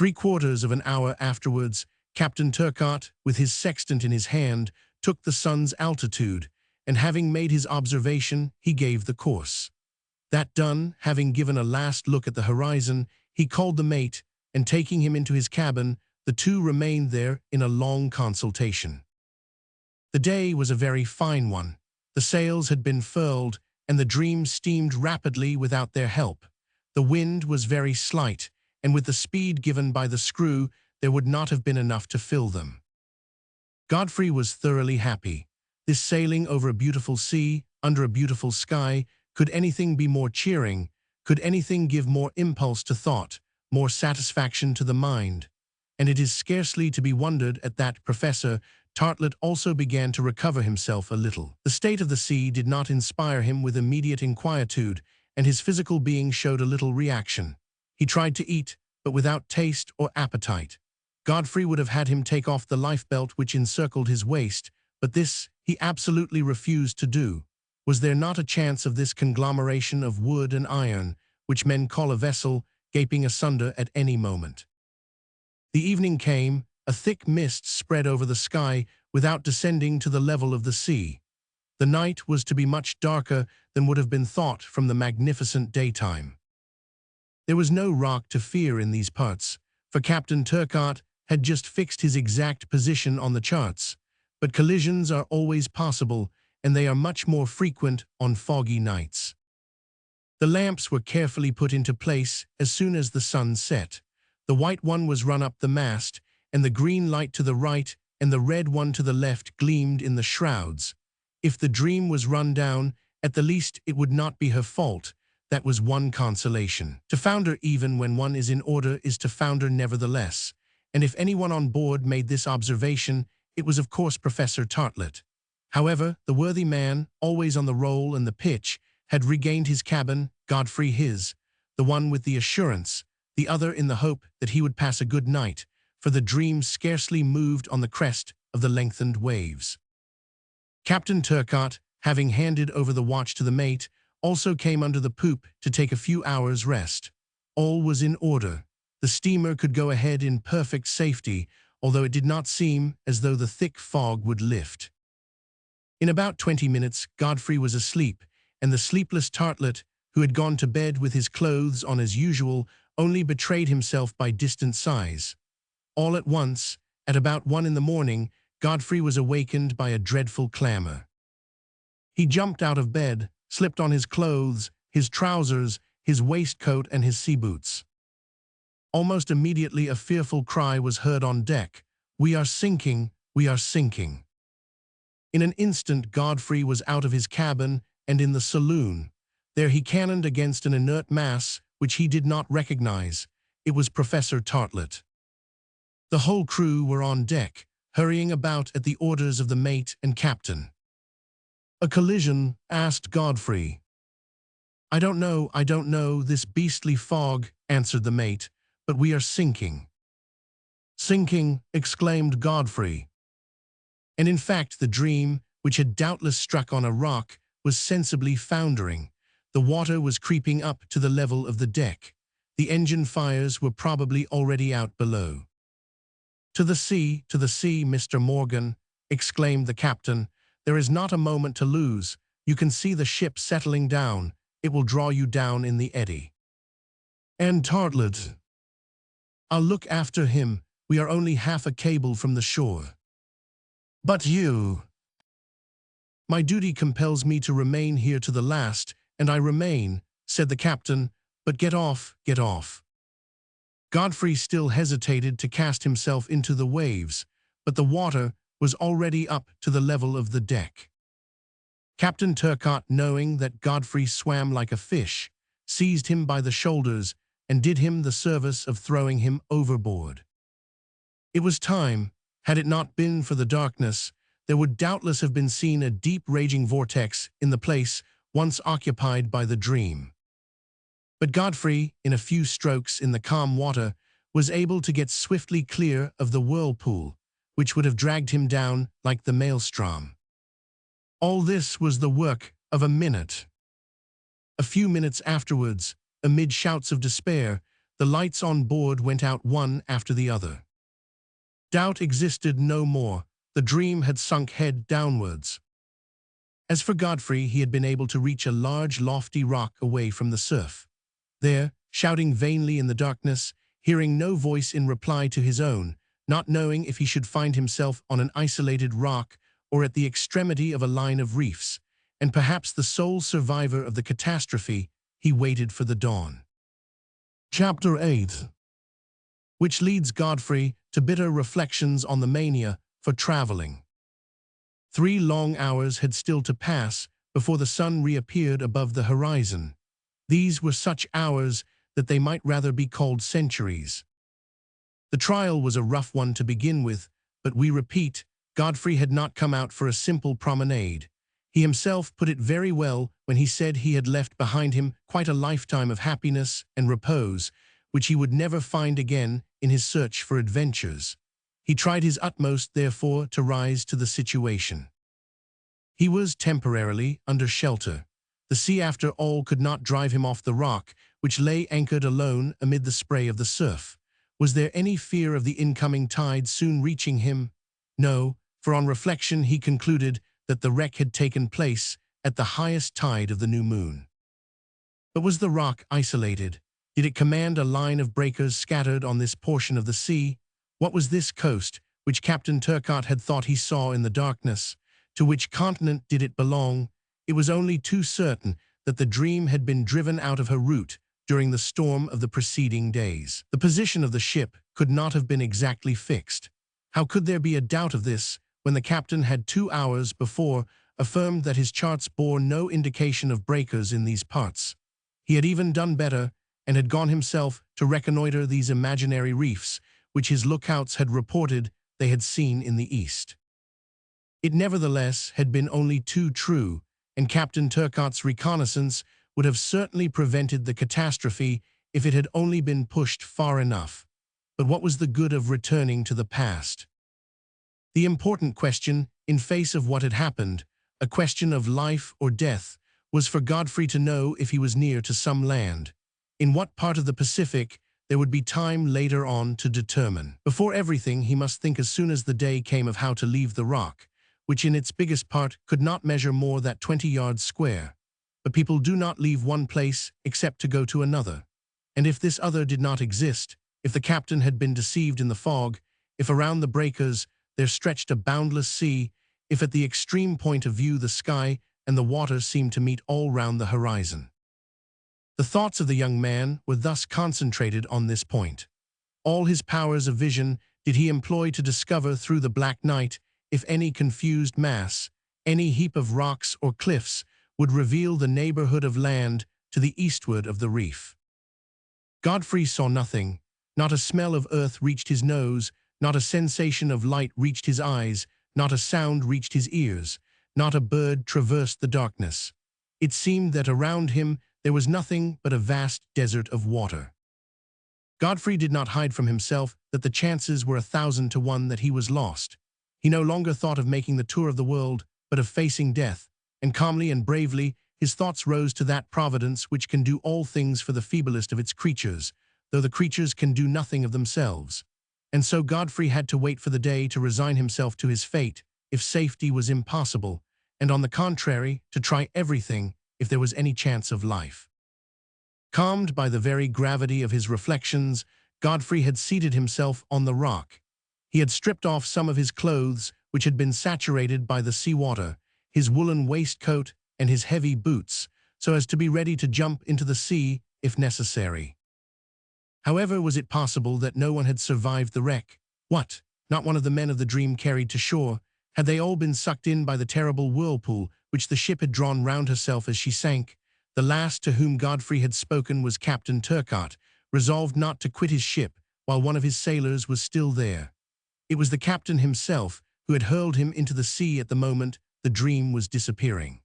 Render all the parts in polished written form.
3/4 of an hour afterwards, Captain Turcotte, with his sextant in his hand, took the sun's altitude, and having made his observation, he gave the course. That done, having given a last look at the horizon, he called the mate, and taking him into his cabin, the two remained there in a long consultation. The day was a very fine one. The sails had been furled, and the Dream steamed rapidly without their help. The wind was very slight, and with the speed given by the screw, there would not have been enough to fill them. Godfrey was thoroughly happy. This sailing over a beautiful sea, under a beautiful sky, could anything be more cheering? Could anything give more impulse to thought, more satisfaction to the mind? And it is scarcely to be wondered at that Professor Tartlett also began to recover himself a little. The state of the sea did not inspire him with immediate inquietude, and his physical being showed a little reaction. He tried to eat, but without taste or appetite. Godfrey would have had him take off the lifebelt which encircled his waist, but this he absolutely refused to do. Was there not a chance of this conglomeration of wood and iron, which men call a vessel, gaping asunder at any moment? The evening came. A thick mist spread over the sky without descending to the level of the sea. The night was to be much darker than would have been thought from the magnificent daytime. There was no rock to fear in these parts, for Captain Turcotte had just fixed his exact position on the charts, but collisions are always possible, and they are much more frequent on foggy nights. The lamps were carefully put into place as soon as the sun set. The white one was run up the mast, and the green light to the right and the red one to the left gleamed in the shrouds. If the Dream was run down, at the least it would not be her fault. That was one consolation. To founder even when one is in order is to founder nevertheless, and if anyone on board made this observation, it was of course Professor Tartlett. However, the worthy man, always on the roll and the pitch, had regained his cabin, Godfrey his, the one with the assurance, the other in the hope that he would pass a good night, for the Dream scarcely moved on the crest of the lengthened waves. Captain Turcotte, having handed over the watch to the mate, also came under the poop to take a few hours' rest. All was in order. The steamer could go ahead in perfect safety, although it did not seem as though the thick fog would lift. In about 20 minutes, Godfrey was asleep, and the sleepless Tartlett, who had gone to bed with his clothes on as usual, only betrayed himself by distant sighs. All at once, at about 1 in the morning, Godfrey was awakened by a dreadful clamor. He jumped out of bed, slipped on his clothes, his trousers, his waistcoat, and his sea boots. Almost immediately a fearful cry was heard on deck. "We are sinking! We are sinking!" In an instant Godfrey was out of his cabin and in the saloon. There he cannoned against an inert mass which he did not recognize. It was Professor Tartlett. The whole crew were on deck, hurrying about at the orders of the mate and captain. "A collision?" asked Godfrey. I don't know, this beastly fog," answered the mate, "but we are sinking." "Sinking!" exclaimed Godfrey. And in fact the Dream, which had doubtless struck on a rock, was sensibly foundering. The water was creeping up to the level of the deck. The engine fires were probably already out below. To the sea, Mr. Morgan," exclaimed the captain. "There is not a moment to lose. You can see the ship settling down. It will draw you down in the eddy." "And Tartlett?" "I'll look after him. We are only half a cable from the shore." "But you—" "My duty compels me to remain here to the last, and I remain," said the captain. "But get off, get off." Godfrey still hesitated to cast himself into the waves, but the water was already up to the level of the deck. Captain Turcotte, knowing that Godfrey swam like a fish, seized him by the shoulders and did him the service of throwing him overboard. It was time. Had it not been for the darkness, there would doubtless have been seen a deep raging vortex in the place once occupied by the Dream. But Godfrey, in a few strokes in the calm water, was able to get swiftly clear of the whirlpool, which would have dragged him down like the maelstrom. All this was the work of a minute. A few minutes afterwards, amid shouts of despair, The lights on board went out one after the other. Doubt existed no more. The dream had sunk head downwards. As for Godfrey, he had been able to reach a large, lofty rock away from the surf. There, shouting vainly in the darkness, hearing no voice in reply to his own, not knowing if he should find himself on an isolated rock or at the extremity of a line of reefs, and perhaps the sole survivor of the catastrophe, he waited for the dawn. Chapter 8, which leads Godfrey to bitter reflections on the mania for traveling. 3 long hours had still to pass before the sun reappeared above the horizon. These were such hours that they might rather be called centuries. The trial was a rough one to begin with, but we repeat, Godfrey had not come out for a simple promenade. He himself put it very well when he said he had left behind him quite a lifetime of happiness and repose, which he would never find again in his search for adventures. He tried his utmost, therefore, to rise to the situation. He was temporarily under shelter. The sea, after all, could not drive him off the rock, which lay anchored alone amid the spray of the surf. Was there any fear of the incoming tide soon reaching him? No, for on reflection he concluded that the wreck had taken place at the highest tide of the new moon. But was the rock isolated? Did it command a line of breakers scattered on this portion of the sea? What was this coast, which Captain Turcotte had thought he saw in the darkness? To which continent did it belong? It was only too certain that the dream had been driven out of her route during the storm of the preceding days. The position of the ship could not have been exactly fixed. How could there be a doubt of this when the captain had 2 hours before affirmed that his charts bore no indication of breakers in these parts? He had even done better and had gone himself to reconnoiter these imaginary reefs, which his lookouts had reported they had seen in the east. It nevertheless had been only too true, and Captain Turcotte's reconnaissance would have certainly prevented the catastrophe if it had only been pushed far enough. But what was the good of returning to the past? The important question, in face of what had happened, a question of life or death, was for Godfrey to know if he was near to some land. In what part of the Pacific there would be time later on to determine. Before everything, he must think as soon as the day came of how to leave the rock, which in its biggest part could not measure more than 20 yards square. But people do not leave one place except to go to another. And if this other did not exist, if the captain had been deceived in the fog, if around the breakers there stretched a boundless sea, if at the extreme point of view the sky and the water seemed to meet all round the horizon. The thoughts of the young man were thus concentrated on this point. All his powers of vision did he employ to discover through the black night if any confused mass, any heap of rocks or cliffs would reveal the neighborhood of land to the eastward of the reef. Godfrey saw nothing. Not a smell of earth reached his nose, not a sensation of light reached his eyes, not a sound reached his ears, not a bird traversed the darkness. It seemed that around him there was nothing but a vast desert of water. Godfrey did not hide from himself that the chances were 1,000 to 1 that he was lost. He no longer thought of making the tour of the world, but of facing death, and calmly and bravely his thoughts rose to that providence which can do all things for the feeblest of its creatures, though the creatures can do nothing of themselves. And so Godfrey had to wait for the day to resign himself to his fate, if safety was impossible, and on the contrary, to try everything if there was any chance of life. Calmed by the very gravity of his reflections, Godfrey had seated himself on the rock. He had stripped off some of his clothes, which had been saturated by the seawater, his woolen waistcoat and his heavy boots, so as to be ready to jump into the sea if necessary. However, was it possible that no one had survived the wreck? What? Not one of the men of the dream carried to shore? Had they all been sucked in by the terrible whirlpool which the ship had drawn round herself as she sank? The last to whom Godfrey had spoken was Captain Turcotte, resolved not to quit his ship while one of his sailors was still there. It was the captain himself who had hurled him into the sea at the moment the dream was disappearing.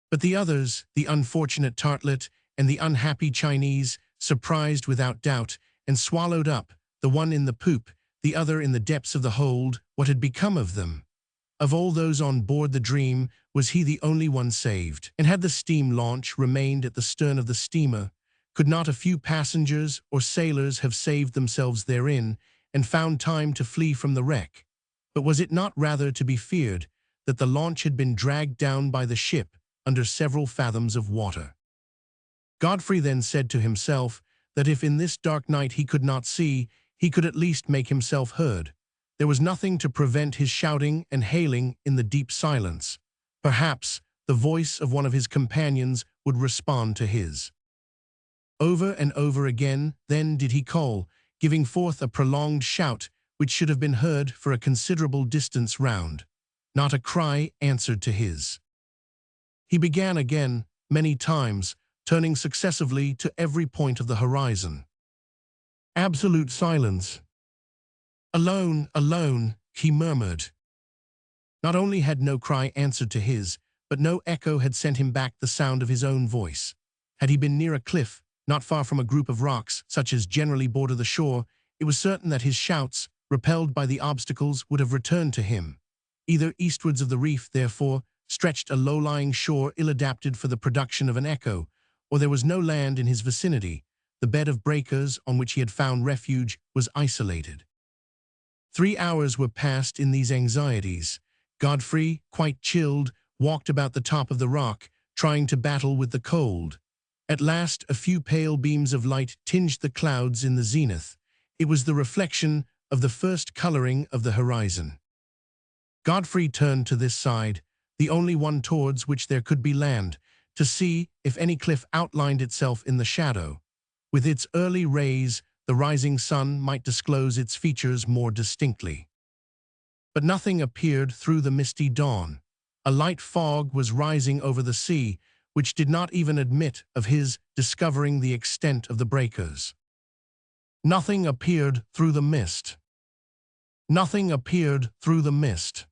But the others, the unfortunate Tartlet and the unhappy Chinese, surprised without doubt, and swallowed up, the one in the poop, the other in the depths of the hold, what had become of them? Of all those on board the Dream, was he the only one saved? And had the steam launch remained at the stern of the steamer, Could not a few passengers or sailors have saved themselves therein and found time to flee from the wreck? But was it not rather to be feared that the launch had been dragged down by the ship under several fathoms of water? Godfrey then said to himself that if in this dark night he could not see, he could at least make himself heard. There was nothing to prevent his shouting and hailing in the deep silence. Perhaps the voice of one of his companions would respond to his. Over and over again, then did he call, giving forth a prolonged shout which should have been heard for a considerable distance round. Not a cry answered to his. He began again, many times, turning successively to every point of the horizon. Absolute silence. Alone, alone, he murmured. Not only had no cry answered to his, but no echo had sent him back the sound of his own voice. Had he been near a cliff, not far from a group of rocks, such as generally border the shore, it was certain that his shouts, repelled by the obstacles, would have returned to him. Either eastwards of the reef, therefore, stretched a low-lying shore ill-adapted for the production of an echo, or there was no land in his vicinity. The bed of breakers on which he had found refuge was isolated. 3 hours were passed in these anxieties. Godfrey, quite chilled, walked about the top of the rock, trying to battle with the cold. At last, a few pale beams of light tinged the clouds in the zenith. It was the reflection of the first coloring of the horizon. Godfrey turned to this side, the only one towards which there could be land, to see if any cliff outlined itself in the shadow. With its early rays, the rising sun might disclose its features more distinctly. But nothing appeared through the misty dawn. A light fog was rising over the sea, which did not even admit of his discovering the extent of the breakers. Nothing appeared through the mist. Nothing appeared through the mist.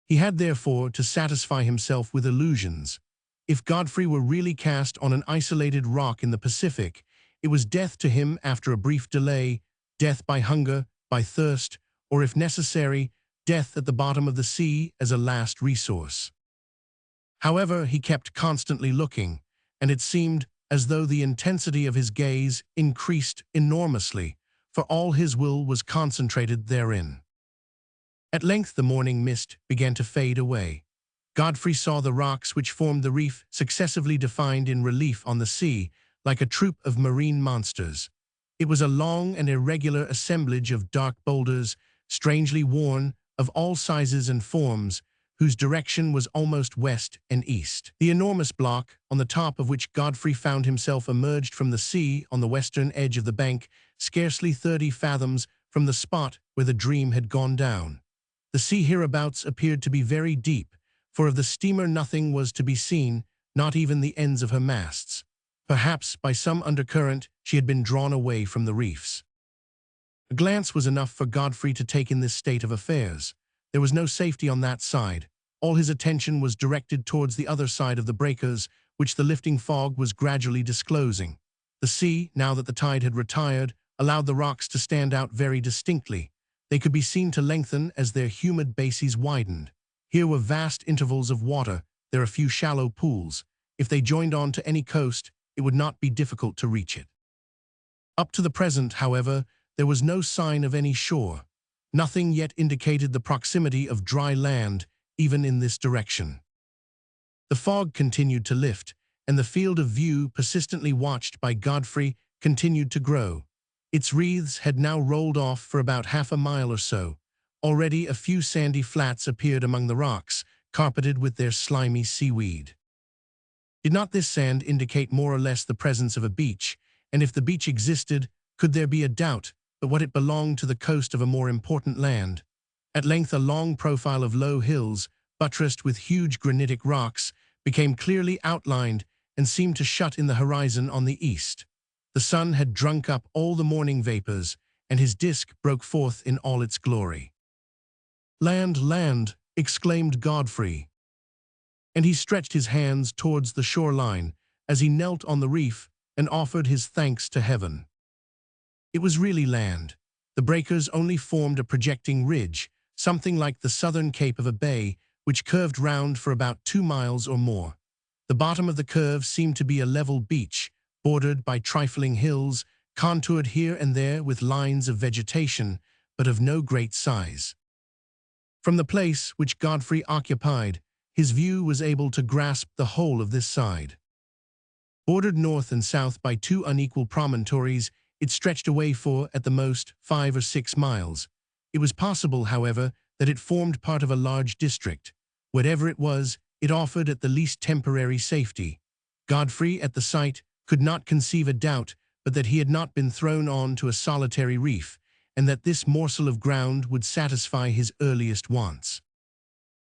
He had therefore to satisfy himself with illusions. If Godfrey were really cast on an isolated rock in the Pacific, it was death to him after a brief delay, death by hunger, by thirst, or if necessary, death at the bottom of the sea as a last resource. However, he kept constantly looking, and it seemed as though the intensity of his gaze increased enormously, for all his will was concentrated therein. At length the morning mist began to fade away. Godfrey saw the rocks which formed the reef successively defined in relief on the sea, like a troop of marine monsters. It was a long and irregular assemblage of dark boulders, strangely worn, of all sizes and forms, whose direction was almost west and east. The enormous block, on the top of which Godfrey found himself emerged from the sea on the western edge of the bank, scarcely 30 fathoms from the spot where the dream had gone down. The sea hereabouts appeared to be very deep, for of the steamer nothing was to be seen, not even the ends of her masts. Perhaps by some undercurrent she had been drawn away from the reefs. A glance was enough for Godfrey to take in this state of affairs. There was no safety on that side. All his attention was directed towards the other side of the breakers, which the lifting fog was gradually disclosing. The sea, now that the tide had retired, allowed the rocks to stand out very distinctly. They could be seen to lengthen as their humid bases widened. Here were vast intervals of water, there a few shallow pools. If they joined on to any coast, it would not be difficult to reach it. Up to the present, however, there was no sign of any shore. Nothing yet indicated the proximity of dry land, even in this direction. The fog continued to lift, and the field of view persistently watched by Godfrey continued to grow. Its wreaths had now rolled off for about half a mile or so. Already a few sandy flats appeared among the rocks, carpeted with their slimy seaweed. Did not this sand indicate more or less the presence of a beach? And if the beach existed, could there be a doubt but what it belonged to the coast of a more important land? At length a long profile of low hills, buttressed with huge granitic rocks, became clearly outlined and seemed to shut in the horizon on the east. The sun had drunk up all the morning vapors, and his disk broke forth in all its glory. "Land, land!" exclaimed Godfrey. And he stretched his hands towards the shoreline as he knelt on the reef and offered his thanks to heaven. It was really land. The breakers only formed a projecting ridge, something like the southern cape of a bay, which curved round for about 2 miles or more. The bottom of the curve seemed to be a level beach, bordered by trifling hills, contoured here and there with lines of vegetation, but of no great size. From the place which Godfrey occupied, his view was able to grasp the whole of this side. Bordered north and south by two unequal promontories, it stretched away for, at the most, 5 or 6 miles. It was possible, however, that it formed part of a large district. Whatever it was, it offered at the least temporary safety. Godfrey, at the sight, could not conceive a doubt but that he had not been thrown on to a solitary reef, and that this morsel of ground would satisfy his earliest wants.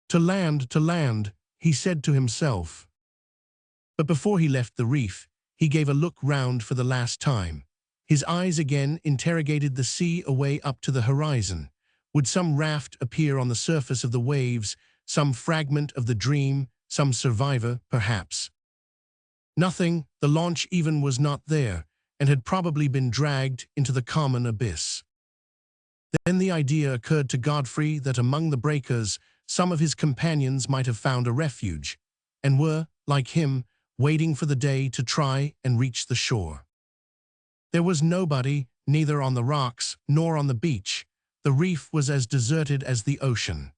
To land, he said to himself. But before he left the reef, he gave a look round for the last time. His eyes again interrogated the sea away up to the horizon. Would some raft appear on the surface of the waves, some fragment of the dream, some survivor, perhaps? Nothing, the launch even was not there, and had probably been dragged into the common abyss. Then the idea occurred to Godfrey that among the breakers some of his companions might have found a refuge, and were, like him, waiting for the day to try and reach the shore. There was nobody, neither on the rocks nor on the beach. The reef was as deserted as the ocean.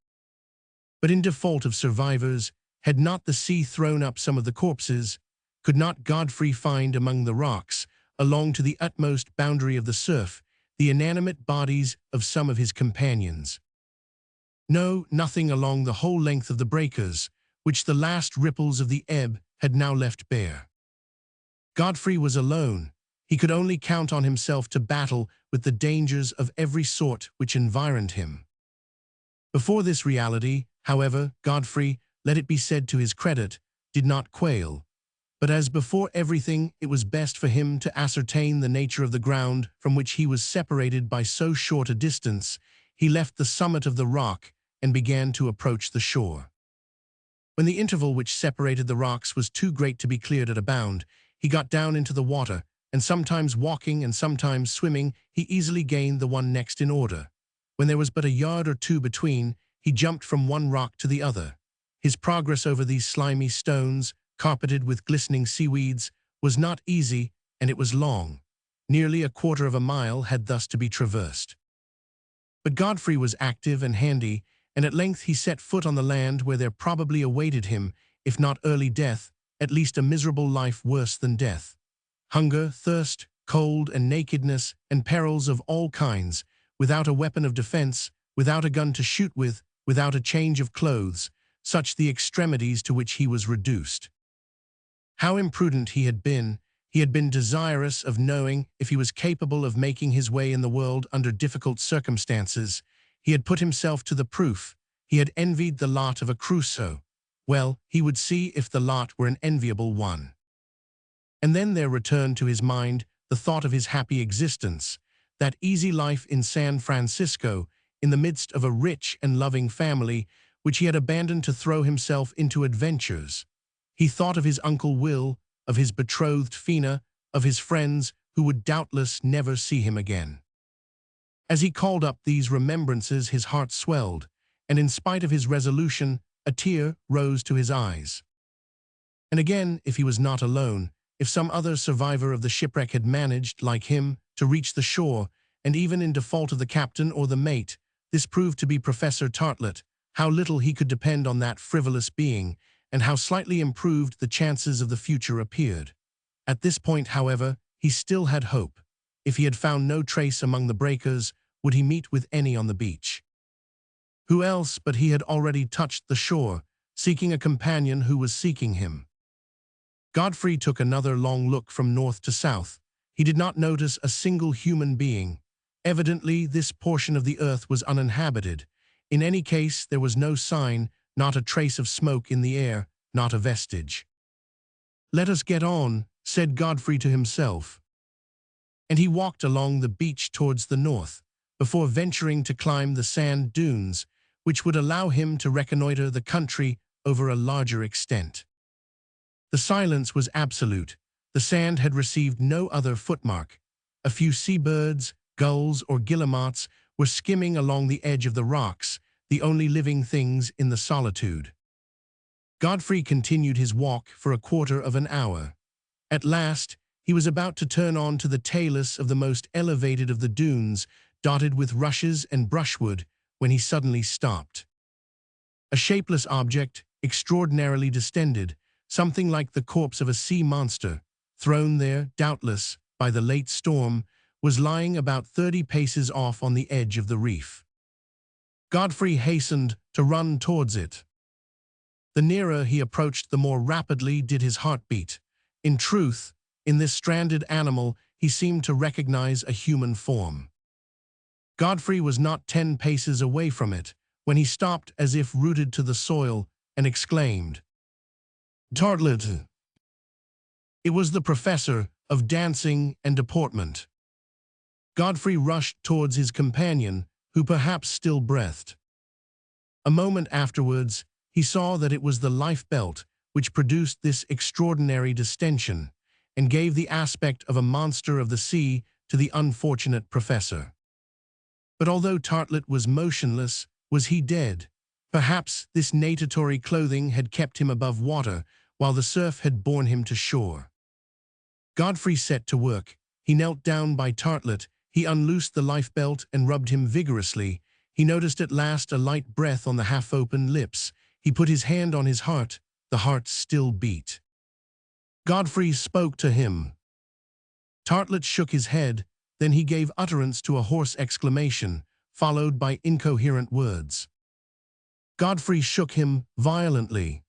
But in default of survivors, had not the sea thrown up some of the corpses? Could not Godfrey find among the rocks, along to the utmost boundary of the surf, the inanimate bodies of some of his companions? No, nothing along the whole length of the breakers, which the last ripples of the ebb had now left bare. Godfrey was alone. He could only count on himself to battle with the dangers of every sort which environed him. Before this reality, however, Godfrey, let it be said to his credit, did not quail. But as before everything, it was best for him to ascertain the nature of the ground from which he was separated by so short a distance. He left the summit of the rock and began to approach the shore. When the interval which separated the rocks was too great to be cleared at a bound, he got down into the water, and sometimes walking and sometimes swimming, he easily gained the one next in order. When there was but a yard or two between, he jumped from one rock to the other. His progress over these slimy stones, carpeted with glistening seaweeds, was not easy, and it was long. Nearly a quarter of a mile had thus to be traversed. But Godfrey was active and handy, and at length he set foot on the land where there probably awaited him, if not early death, at least a miserable life worse than death. Hunger, thirst, cold and nakedness, and perils of all kinds, without a weapon of defense, without a gun to shoot with, without a change of clothes, such the extremities to which he was reduced. How imprudent he had been! He had been desirous of knowing if he was capable of making his way in the world under difficult circumstances. He had put himself to the proof. He had envied the lot of a Crusoe. Well, he would see if the lot were an enviable one. And then there returned to his mind the thought of his happy existence, that easy life in San Francisco, in the midst of a rich and loving family, which he had abandoned to throw himself into adventures. He thought of his Uncle Will, of his betrothed Fina, of his friends who would doubtless never see him again. As he called up these remembrances, his heart swelled, and in spite of his resolution, a tear rose to his eyes. And again, if he was not alone, if some other survivor of the shipwreck had managed, like him, to reach the shore, and even in default of the captain or the mate, this proved to be Professor Tartlett, how little he could depend on that frivolous being, and how slightly improved the chances of the future appeared. At this point, however, he still had hope. If he had found no trace among the breakers, would he meet with any on the beach? Who else but he had already touched the shore, seeking a companion who was seeking him? Godfrey took another long look from north to south. He did not notice a single human being. Evidently, this portion of the earth was uninhabited. In any case, there was no sign, not a trace of smoke in the air, not a vestige. "Let us get on," said Godfrey to himself. And he walked along the beach towards the north, before venturing to climb the sand dunes, which would allow him to reconnoiter the country over a larger extent. The silence was absolute. The sand had received no other footmark. A few seabirds, gulls or guillemots were skimming along the edge of the rocks, the only living things in the solitude. Godfrey continued his walk for a quarter of an hour. At last, He was about to turn on to the talus of the most elevated of the dunes, dotted with rushes and brushwood, when he suddenly stopped. A shapeless object, extraordinarily distended, something like the corpse of a sea monster, thrown there, doubtless, by the late storm, was lying about 30 paces off on the edge of the reef. Godfrey hastened to run towards it. The nearer he approached, the more rapidly did his heart beat. In truth, in this stranded animal, he seemed to recognize a human form. Godfrey was not 10 paces away from it, when he stopped as if rooted to the soil, and exclaimed, "Tartlet!" It was the professor of dancing and deportment. Godfrey rushed towards his companion, who perhaps still breathed. A moment afterwards, he saw that it was the life-belt which produced this extraordinary distension, and gave the aspect of a monster of the sea to the unfortunate professor. But although Tartlet was motionless, was he dead? Perhaps this natatory clothing had kept him above water, while the surf had borne him to shore. Godfrey set to work. He knelt down by Tartlet. He unloosed the lifebelt and rubbed him vigorously. He noticed at last a light breath on the half-open lips. He put his hand on his heart. The heart still beat. Godfrey spoke to him. Tartlet shook his head. Then he gave utterance to a hoarse exclamation, followed by incoherent words. Godfrey shook him violently.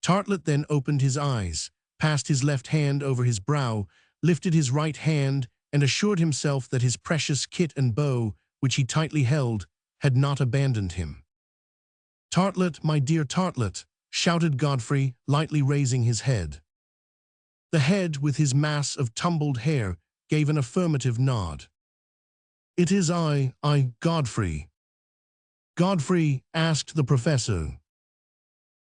Tartlet then opened his eyes, passed his left hand over his brow, lifted his right hand, and assured himself that his precious kit and bow, which he tightly held, had not abandoned him. "Tartlet, my dear Tartlet," shouted Godfrey, lightly raising his head. The head, with his mass of tumbled hair, gave an affirmative nod. "It is I, Godfrey." "Godfrey?" asked the professor.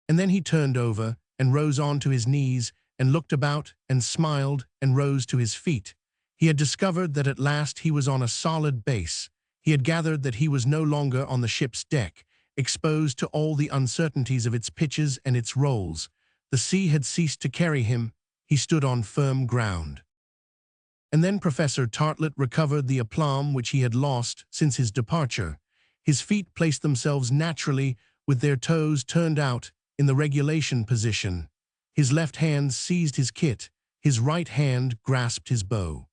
And then he turned over and rose on to his knees and looked about and smiled and rose to his feet. He had discovered that at last he was on a solid base. He had gathered that he was no longer on the ship's deck, exposed to all the uncertainties of its pitches and its rolls. The sea had ceased to carry him. He stood on firm ground. And then Professor Tartlet recovered the aplomb which he had lost since his departure. His feet placed themselves naturally, with their toes turned out, in the regulation position. His left hand seized his kit. His right hand grasped his bow.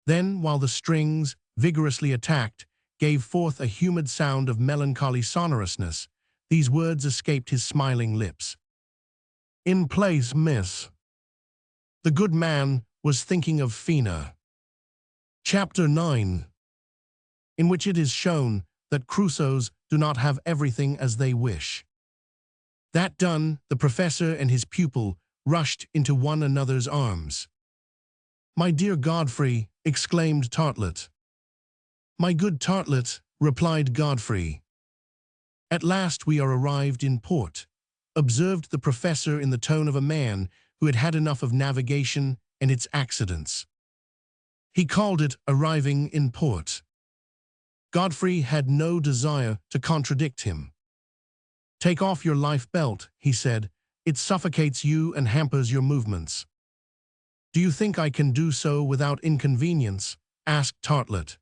Then, while the strings, vigorously attacked, gave forth a humid sound of melancholy sonorousness, these words escaped his smiling lips. "In place, miss." The good man was thinking of Fina. Chapter 9, in which it is shown that Crusoes do not have everything as they wish. That done, the professor and his pupil rushed into one another's arms. "My dear Godfrey," exclaimed Tartlet. "My good Tartlet," replied Godfrey. "At last we are arrived in port," observed the professor in the tone of a man who had had enough of navigation and its accidents. He called it arriving in port. Godfrey had no desire to contradict him. "Take off your life-belt," he said. "It suffocates you and hampers your movements." "Do you think I can do so without inconvenience?" asked Tartlet.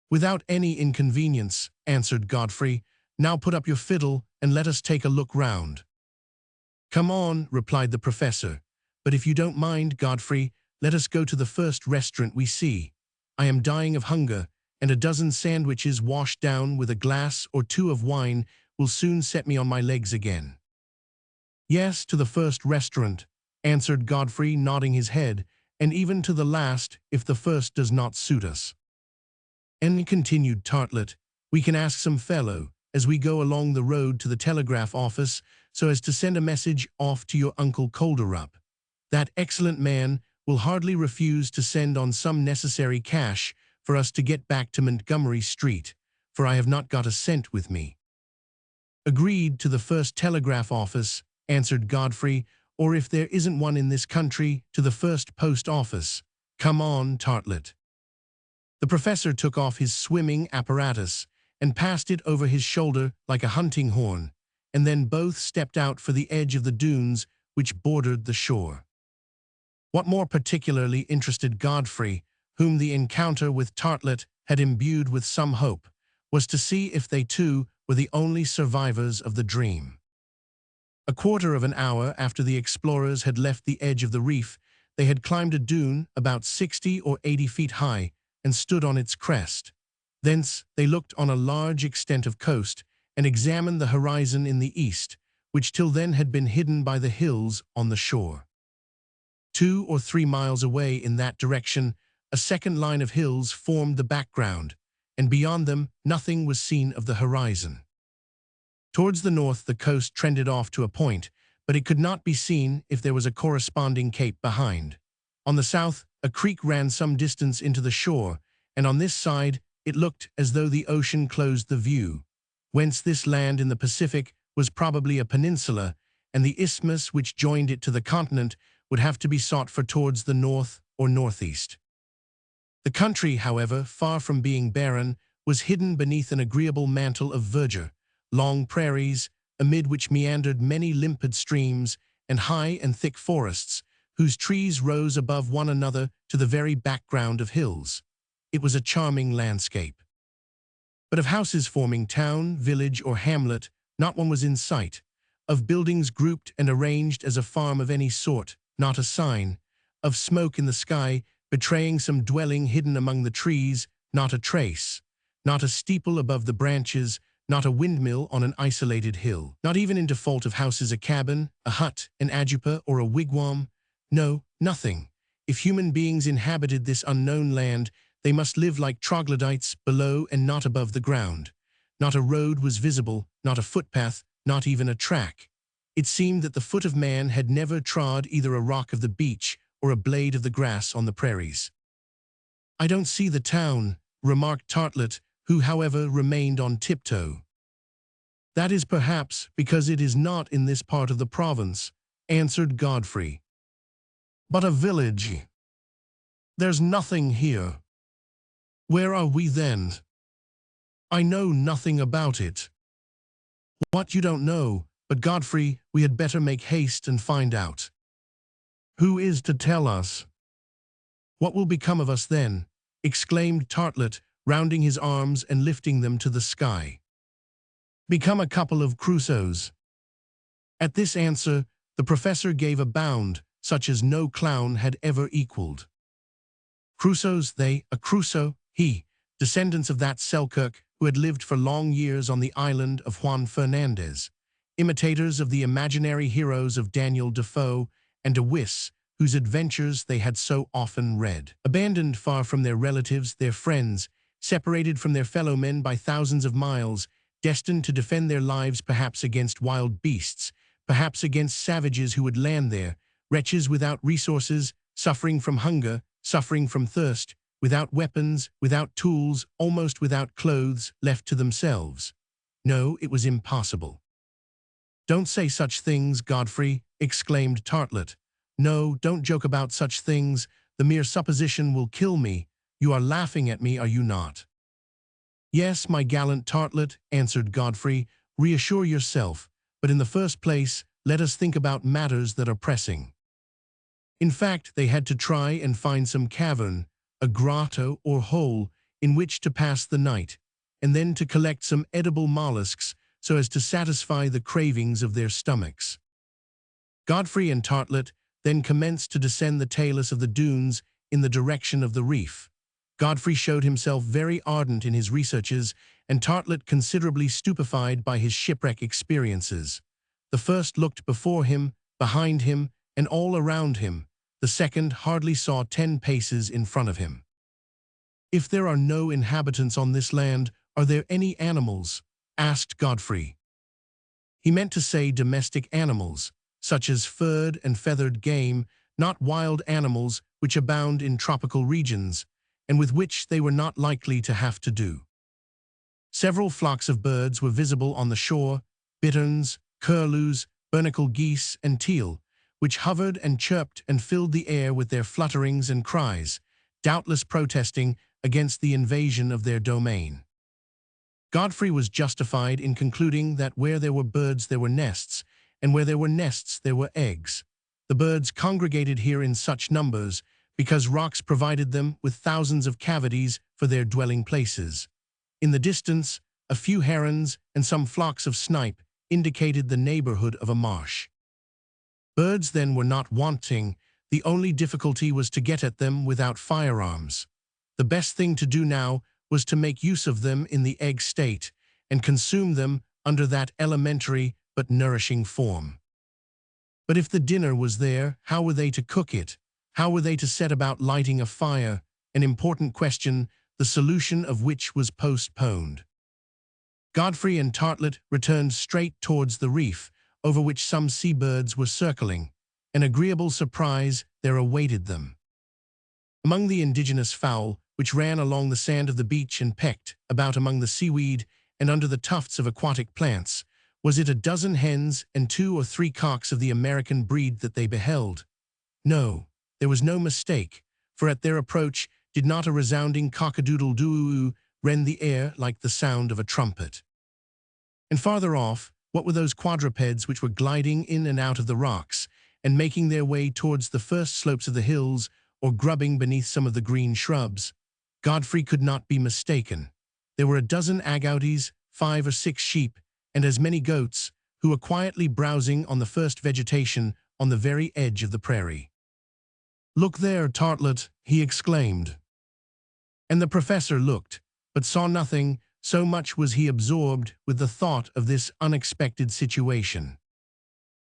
"Without any inconvenience," answered Godfrey. "Now put up your fiddle and let us take a look round." "Come on," replied the professor. "But if you don't mind, Godfrey, let us go to the first restaurant we see. I am dying of hunger, and a dozen sandwiches washed down with a glass or two of wine will soon set me on my legs again." "Yes, to the first restaurant," answered Godfrey, nodding his head, "and even to the last if the first does not suit us." "And," continued Tartlet, "we can ask some fellow, as we go along the road to the telegraph office, so as to send a message off to your Uncle Colderup. That excellent man will hardly refuse to send on some necessary cash for us to get back to Montgomery Street, for I have not got a cent with me." "Agreed, to the first telegraph office," answered Godfrey, "or if there isn't one in this country, to the first post office. Come on, Tartlet." The professor took off his swimming apparatus and passed it over his shoulder like a hunting horn, and then both stepped out for the edge of the dunes which bordered the shore. What more particularly interested Godfrey, whom the encounter with Tartlet had imbued with some hope, was to see if they too were the only survivors of the dream. A quarter of an hour after the explorers had left the edge of the reef, they had climbed a dune about 60 or 80 feet high and stood on its crest. Thence they looked on a large extent of coast and examined the horizon in the east, which till then had been hidden by the hills on the shore. 2 or 3 miles away in that direction, a second line of hills formed the background, and beyond them nothing was seen of the horizon. Towards the north the coast trended off to a point, but it could not be seen if there was a corresponding cape behind. On the south, a creek ran some distance into the shore, and on this side it looked as though the ocean closed the view, whence this land in the Pacific was probably a peninsula, and the isthmus which joined it to the continent would have to be sought for towards the north or northeast. The country, however, far from being barren, was hidden beneath an agreeable mantle of verdure, long prairies, amid which meandered many limpid streams, and high and thick forests, whose trees rose above one another to the very background of hills. It was a charming landscape. But of houses forming town, village, or hamlet, not one was in sight. Of buildings grouped and arranged as a farm of any sort, not a sign. Of smoke in the sky, betraying some dwelling hidden among the trees, not a trace. Not a steeple above the branches, not a windmill on an isolated hill. Not even in default of houses a cabin, a hut, an ajupa, or a wigwam. No, nothing. If human beings inhabited this unknown land, they must live like troglodytes, below and not above the ground. Not a road was visible, not a footpath, not even a track. It seemed that the foot of man had never trod either a rock of the beach or a blade of the grass on the prairies. "I don't see the town," remarked Tartlet, who, however, remained on tiptoe. "That is perhaps because it is not in this part of the province," answered Godfrey. "But a village. There's nothing here. Where are we then?" "I know nothing about it." "What you don't know, but Godfrey, we had better make haste and find out." "Who is to tell us?" "What will become of us then?" exclaimed Tartlet, rounding his arms and lifting them to the sky. "Become a couple of Crusoes." At this answer, the professor gave a bound, such as no clown had ever equaled. Crusoes, they, a Crusoe, he, descendants of that Selkirk who had lived for long years on the island of Juan Fernandez, imitators of the imaginary heroes of Daniel Defoe and De Wis, whose adventures they had so often read. Abandoned far from their relatives, their friends, separated from their fellow men by thousands of miles, destined to defend their lives perhaps against wild beasts, perhaps against savages who would land there, wretches without resources, suffering from hunger, suffering from thirst, without weapons, without tools, almost without clothes, left to themselves. No, it was impossible. "Don't say such things, Godfrey," exclaimed Tartlet. "No, don't joke about such things. The mere supposition will kill me. You are laughing at me, are you not?" "Yes, my gallant Tartlet," answered Godfrey. "Reassure yourself, but in the first place, let us think about matters that are pressing." In fact, they had to try and find some cavern, a grotto or hole, in which to pass the night, and then to collect some edible mollusks so as to satisfy the cravings of their stomachs. Godfrey and Tartlet then commenced to descend the talus of the dunes in the direction of the reef. Godfrey showed himself very ardent in his researches, and Tartlet considerably stupefied by his shipwreck experiences. The first looked before him, behind him, and all around him. The second hardly saw 10 paces in front of him. "If there are no inhabitants on this land, are there any animals?" asked Godfrey. He meant to say domestic animals, such as furred and feathered game, not wild animals which abound in tropical regions, and with which they were not likely to have to do. Several flocks of birds were visible on the shore, bitterns, curlews, bernacle geese, and teal, which hovered and chirped and filled the air with their flutterings and cries, doubtless protesting against the invasion of their domain. Godfrey was justified in concluding that where there were birds there were nests, and where there were nests there were eggs. The birds congregated here in such numbers because rocks provided them with thousands of cavities for their dwelling places. In the distance, a few herons and some flocks of snipe indicated the neighborhood of a marsh. Birds then were not wanting. The only difficulty was to get at them without firearms. The best thing to do now was to make use of them in the egg state and consume them under that elementary but nourishing form. But if the dinner was there, how were they to cook it? How were they to set about lighting a fire? An important question, the solution of which was postponed. Godfrey and Tartlet returned straight towards the reef, over which some seabirds were circling. An agreeable surprise there awaited them. Among the indigenous fowl, which ran along the sand of the beach and pecked about among the seaweed and under the tufts of aquatic plants, was it a dozen hens and 2 or 3 cocks of the American breed that they beheld? No, there was no mistake, for at their approach did not a resounding cock-a-doodle-doo rend the air like the sound of a trumpet. And farther off, what were those quadrupeds which were gliding in and out of the rocks and making their way towards the first slopes of the hills or grubbing beneath some of the green shrubs? Godfrey could not be mistaken. There were a dozen agouties, 5 or 6 sheep, and as many goats, who were quietly browsing on the first vegetation on the very edge of the prairie. "Look there, Tartlet," he exclaimed. And the professor looked, but saw nothing, so much was he absorbed with the thought of this unexpected situation.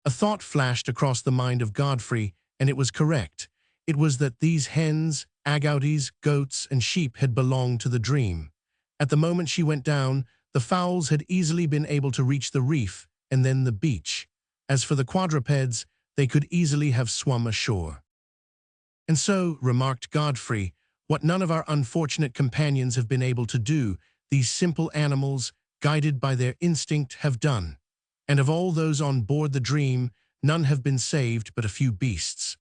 A thought flashed across the mind of Godfrey, and it was correct. It was that these hens, agouties, goats, and sheep had belonged to the dream. At the moment she went down, the fowls had easily been able to reach the reef and then the beach. As for the quadrupeds, they could easily have swum ashore. "And so," remarked Godfrey, "what none of our unfortunate companions have been able to do, these simple animals, guided by their instinct, have done. And of all those on board the Dream, none have been saved but a few beasts."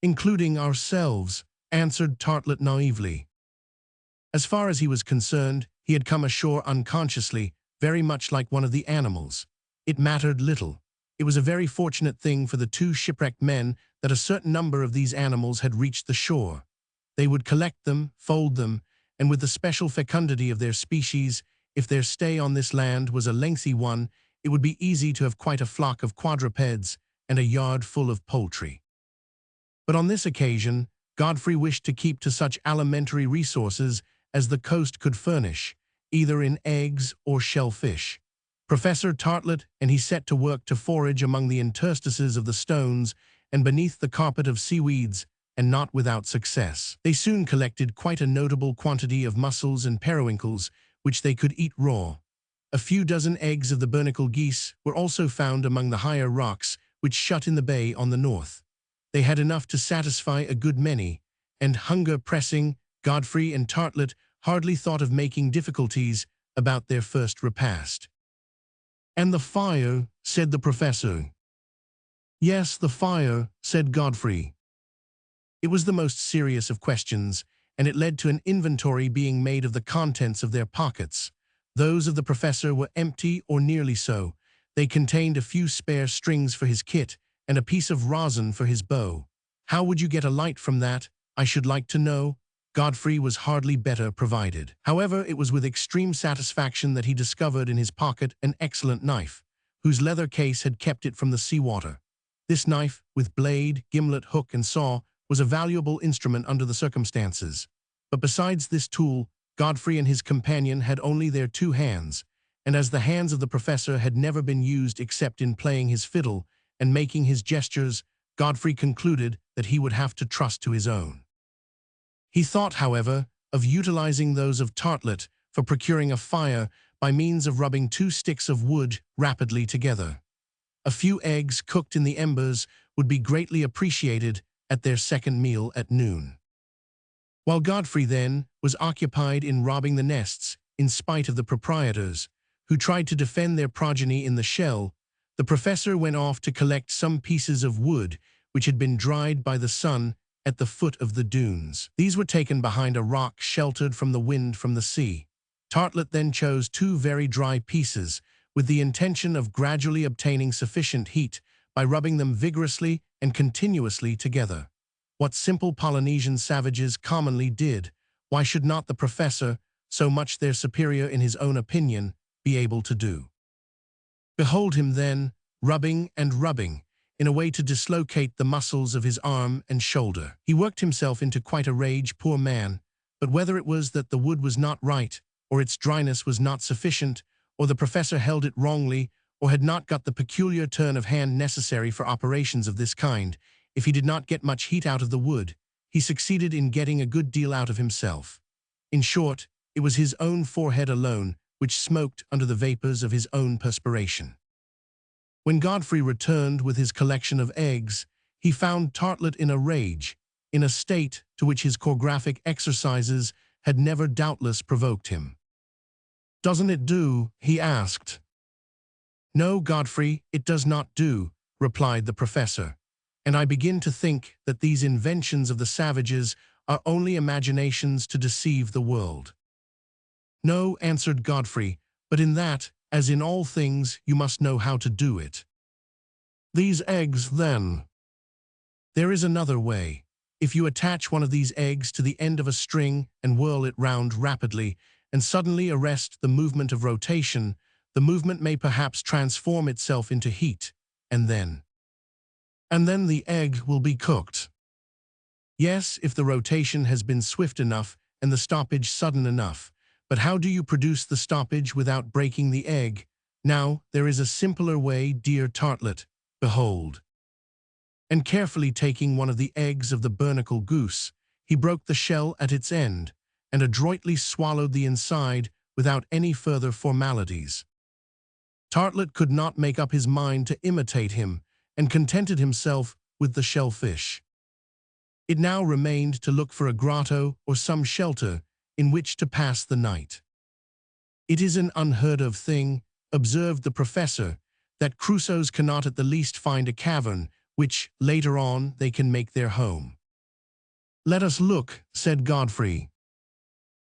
"Including ourselves," answered Tartlet naively. As far as he was concerned, he had come ashore unconsciously, very much like one of the animals. It mattered little. It was a very fortunate thing for the 2 shipwrecked men that a certain number of these animals had reached the shore. They would collect them, fold them, and with the special fecundity of their species, if their stay on this land was a lengthy one, it would be easy to have quite a flock of quadrupeds and a yard full of poultry. But on this occasion, Godfrey wished to keep to such alimentary resources as the coast could furnish, either in eggs or shellfish. Professor Tartlet and he set to work to forage among the interstices of the stones and beneath the carpet of seaweeds, and not without success. They soon collected quite a notable quantity of mussels and periwinkles, which they could eat raw. A few dozen eggs of the bernacle geese were also found among the higher rocks which shut in the bay on the north. They had enough to satisfy a good many, and hunger pressing, Godfrey and Tartlet hardly thought of making difficulties about their first repast. "And the fire," said the professor. "Yes, the fire," said Godfrey. It was the most serious of questions, and it led to an inventory being made of the contents of their pockets. Those of the professor were empty or nearly so. They contained a few spare strings for his kit and a piece of rosin for his bow. How would you get a light from that, I should like to know? Godfrey was hardly better provided. However, it was with extreme satisfaction that he discovered in his pocket an excellent knife, whose leather case had kept it from the seawater. This knife, with blade, gimlet, hook, and saw, was a valuable instrument under the circumstances. But besides this tool, Godfrey and his companion had only their 2 hands, and as the hands of the professor had never been used except in playing his fiddle and making his gestures, Godfrey concluded that he would have to trust to his own. He thought, however, of utilizing those of Tartlet for procuring a fire by means of rubbing 2 sticks of wood rapidly together. A few eggs cooked in the embers would be greatly appreciated at their second meal at noon. While Godfrey, then, was occupied in robbing the nests, in spite of the proprietors, who tried to defend their progeny in the shell, the professor went off to collect some pieces of wood which had been dried by the sun at the foot of the dunes. These were taken behind a rock sheltered from the wind from the sea. Tartlet then chose 2 very dry pieces, with the intention of gradually obtaining sufficient heat by rubbing them vigorously and continuously together. What simple Polynesian savages commonly did, why should not the professor, so much their superior in his own opinion, be able to do? Behold him then, rubbing and rubbing, in a way to dislocate the muscles of his arm and shoulder. He worked himself into quite a rage, poor man, but whether it was that the wood was not right, or its dryness was not sufficient, or the professor held it wrongly, or had not got the peculiar turn of hand necessary for operations of this kind, if he did not get much heat out of the wood, he succeeded in getting a good deal out of himself. In short, it was his own forehead alone which smoked under the vapors of his own perspiration. When Godfrey returned with his collection of eggs, he found Tartlet in a rage, in a state to which his choregraphic exercises had never doubtless provoked him. "Doesn't it do?" he asked. "No, Godfrey, it does not do," replied the professor, "and I begin to think that these inventions of the savages are only imaginations to deceive the world." "No," answered Godfrey, "but in that, as in all things, you must know how to do it." "These eggs, then?" "There is another way. If you attach one of these eggs to the end of a string and whirl it round rapidly, and suddenly arrest the movement of rotation, the movement may perhaps transform itself into heat, and then the egg will be cooked." "Yes, if the rotation has been swift enough and the stoppage sudden enough. But how do you produce the stoppage without breaking the egg? Now, there is a simpler way, dear Tartlet. Behold." And carefully taking one of the eggs of the bernacle goose, he broke the shell at its end, and adroitly swallowed the inside without any further formalities. Tartlet could not make up his mind to imitate him, and contented himself with the shellfish. It now remained to look for a grotto or some shelter in which to pass the night. "It is an unheard-of thing," observed the professor, "that Crusoes cannot at the least find a cavern which, later on, they can make their home." "Let us look," said Godfrey.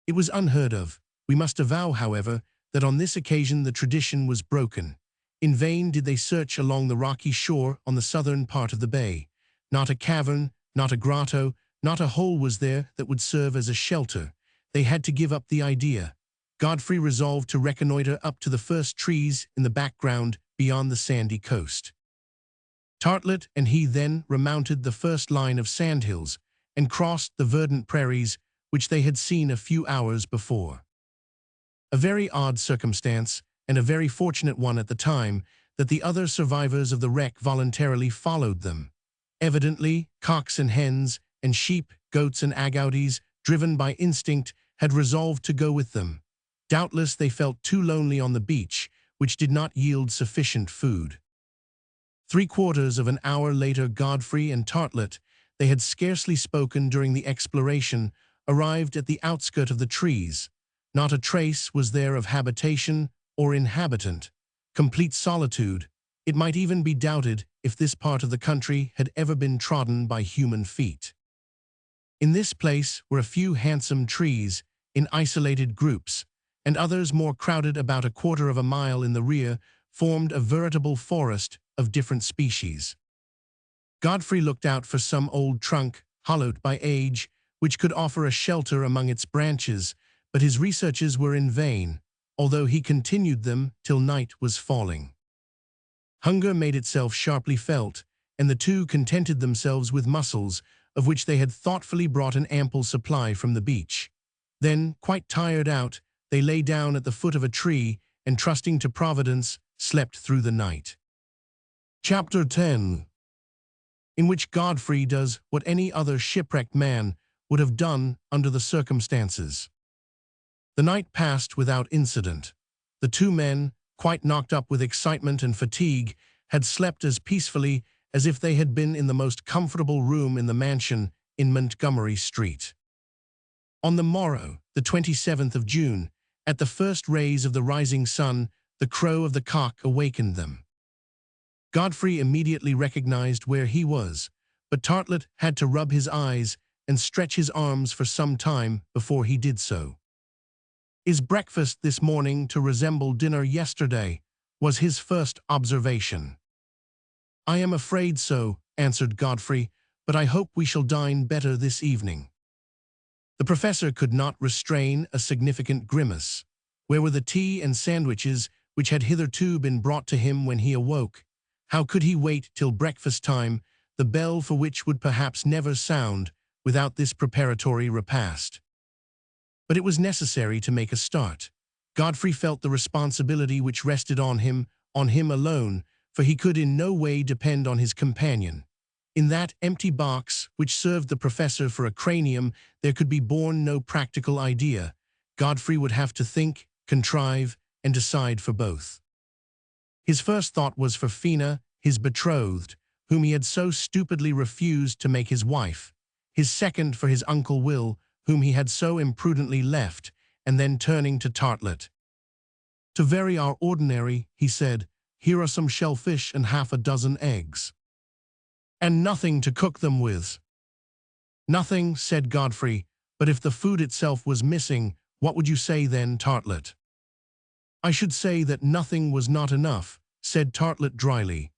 It was unheard of. We must avow, however, that on this occasion the tradition was broken. In vain did they search along the rocky shore on the southern part of the bay. Not a cavern, not a grotto, not a hole was there that would serve as a shelter. They had to give up the idea. Godfrey resolved to reconnoiter up to the first trees in the background beyond the sandy coast. Tartlet and he then remounted the first line of sandhills and crossed the verdant prairies which they had seen a few hours before. A very odd circumstance, and a very fortunate one at the time, that the other survivors of the wreck voluntarily followed them. Evidently, cocks and hens, and sheep, goats and agouties, driven by instinct, had resolved to go with them. Doubtless they felt too lonely on the beach, which did not yield sufficient food. 3/4 of an hour later, Godfrey and Tartlet, they had scarcely spoken during the exploration, arrived at the outskirt of the trees. Not a trace was there of habitation or inhabitant. Complete solitude. It might even be doubted if this part of the country had ever been trodden by human feet. In this place were a few handsome trees, in isolated groups, and others more crowded about 1/4 of a mile in the rear, formed a veritable forest of different species. Godfrey looked out for some old trunk, hollowed by age, which could offer a shelter among its branches, but his researches were in vain, although he continued them till night was falling. Hunger made itself sharply felt, and the two contented themselves with mussels, of which they had thoughtfully brought an ample supply from the beach. Then, quite tired out, they lay down at the foot of a tree, and trusting to Providence, slept through the night. Chapter 10, in which Godfrey does what any other shipwrecked man would have done under the circumstances. The night passed without incident. The two men, quite knocked up with excitement and fatigue, had slept as peacefully as if they had been in the most comfortable room in the mansion in Montgomery Street. On the morrow, the 27th of June, at the first rays of the rising sun, the crow of the cock awakened them. Godfrey immediately recognized where he was, but Tartlet had to rub his eyes and stretch his arms for some time before he did so. "Is breakfast this morning to resemble dinner yesterday?" was his first observation. "I am afraid so," answered Godfrey, "but I hope we shall dine better this evening." The professor could not restrain a significant grimace. Where were the tea and sandwiches which had hitherto been brought to him when he awoke? How could he wait till breakfast time, the bell for which would perhaps never sound, without this preparatory repast? But it was necessary to make a start. Godfrey felt the responsibility which rested on him alone, for he could in no way depend on his companion. In that empty box, which served the professor for a cranium, there could be born no practical idea. Godfrey would have to think, contrive, and decide for both. His first thought was for Fina, his betrothed, whom he had so stupidly refused to make his wife. His second for his Uncle Will, whom he had so imprudently left, and then turning to Tartlet. "To vary our ordinary," he said, "here are some shellfish and half a dozen eggs." "And nothing to cook them with." "Nothing," said Godfrey, "but if the food itself was missing, what would you say then, Tartlet?" "I should say that nothing was not enough," said Tartlet dryly.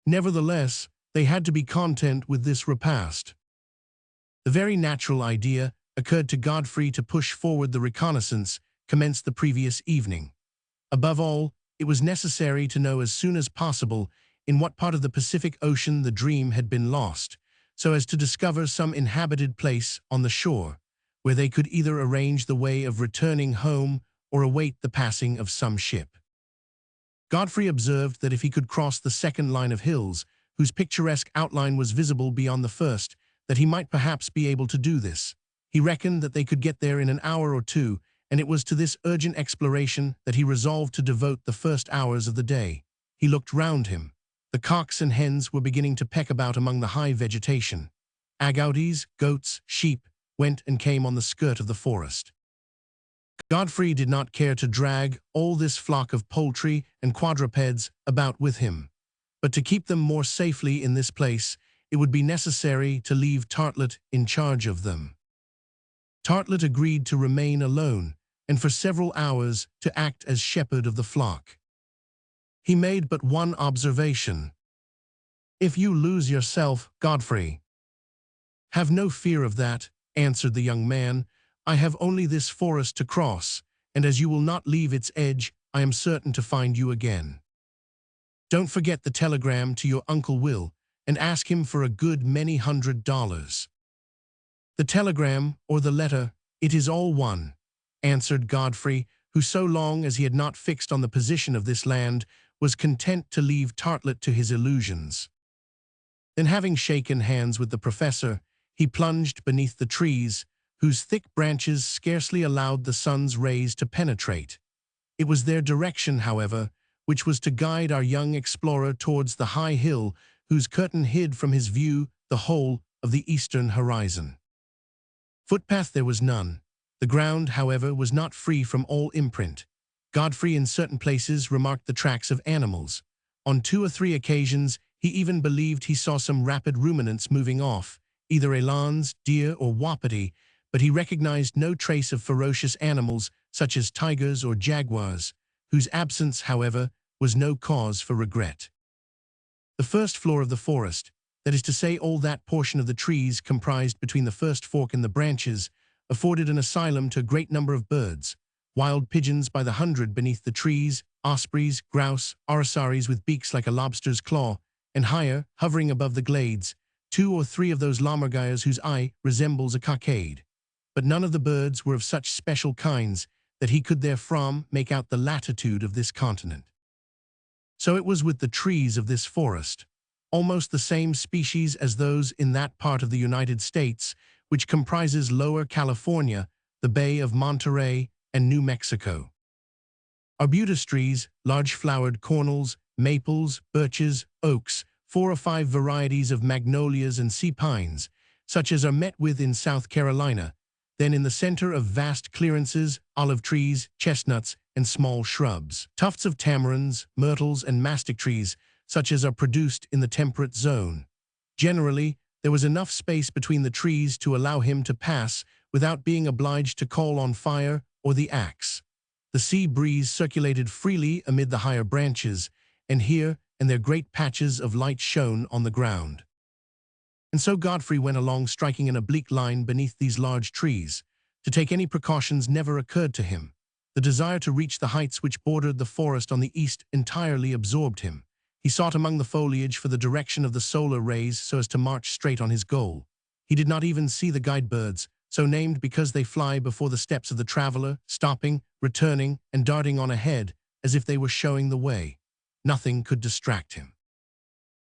Nevertheless, they had to be content with this repast. The very natural idea occurred to Godfrey to push forward the reconnaissance commenced the previous evening. Above all, it was necessary to know as soon as possible in what part of the Pacific Ocean the Dream had been lost, so as to discover some inhabited place on the shore, where they could either arrange the way of returning home or await the passing of some ship. Godfrey observed that if he could cross the second line of hills, whose picturesque outline was visible beyond the first, that he might perhaps be able to do this. He reckoned that they could get there in an hour or two, and it was to this urgent exploration that he resolved to devote the first hours of the day. He looked round him. The cocks and hens were beginning to peck about among the high vegetation. Agouties, goats, sheep, went and came on the skirt of the forest. Godfrey did not care to drag all this flock of poultry and quadrupeds about with him. But to keep them more safely in this place, it would be necessary to leave Tartlet in charge of them. Tartlet agreed to remain alone, and for several hours to act as shepherd of the flock. He made but one observation. "If you lose yourself, Godfrey." "Have no fear of that," answered the young man. "I have only this forest to cross, and as you will not leave its edge, I am certain to find you again. Don't forget the telegram to your Uncle Will, and ask him for a good many $100. "The telegram or the letter, it is all one," answered Godfrey, who so long as he had not fixed on the position of this land, was content to leave Tartlet to his illusions. Then, having shaken hands with the professor, he plunged beneath the trees, whose thick branches scarcely allowed the sun's rays to penetrate. It was their direction, however, which was to guide our young explorer towards the high hill whose curtain hid from his view the whole of the eastern horizon. Footpath there was none. The ground, however, was not free from all imprint. Godfrey in certain places remarked the tracks of animals. On 2 or 3 occasions he even believed he saw some rapid ruminants moving off, either elans, deer, or wapiti, but he recognized no trace of ferocious animals such as tigers or jaguars, whose absence, however, was no cause for regret. The first floor of the forest, that is to say all that portion of the trees comprised between the first fork and the branches, afforded an asylum to a great number of birds, wild pigeons by the hundred beneath the trees, ospreys, grouse, orisaries with beaks like a lobster's claw, and higher, hovering above the glades, 2 or 3 of those lammergeiers whose eye resembles a cockade. But none of the birds were of such special kinds that he could therefrom make out the latitude of this continent. So it was with the trees of this forest, almost the same species as those in that part of the United States which comprises Lower California, the Bay of Monterey, and New Mexico. Arbutus trees, large-flowered cornels, maples, birches, oaks, 4 or 5 varieties of magnolias and sea pines, such as are met with in South Carolina, then in the center of vast clearances, olive trees, chestnuts, and small shrubs, tufts of tamarinds, myrtles, and mastic trees, such as are produced in the temperate zone. Generally, there was enough space between the trees to allow him to pass without being obliged to call on fire or the axe. The sea breeze circulated freely amid the higher branches, and here and their great patches of light shone on the ground. And so Godfrey went along, striking an oblique line beneath these large trees. To take any precautions never occurred to him. The desire to reach the heights which bordered the forest on the east entirely absorbed him. He sought among the foliage for the direction of the solar rays so as to march straight on his goal. He did not even see the guide birds, so named because they fly before the steps of the traveler, stopping, returning, and darting on ahead as if they were showing the way. Nothing could distract him.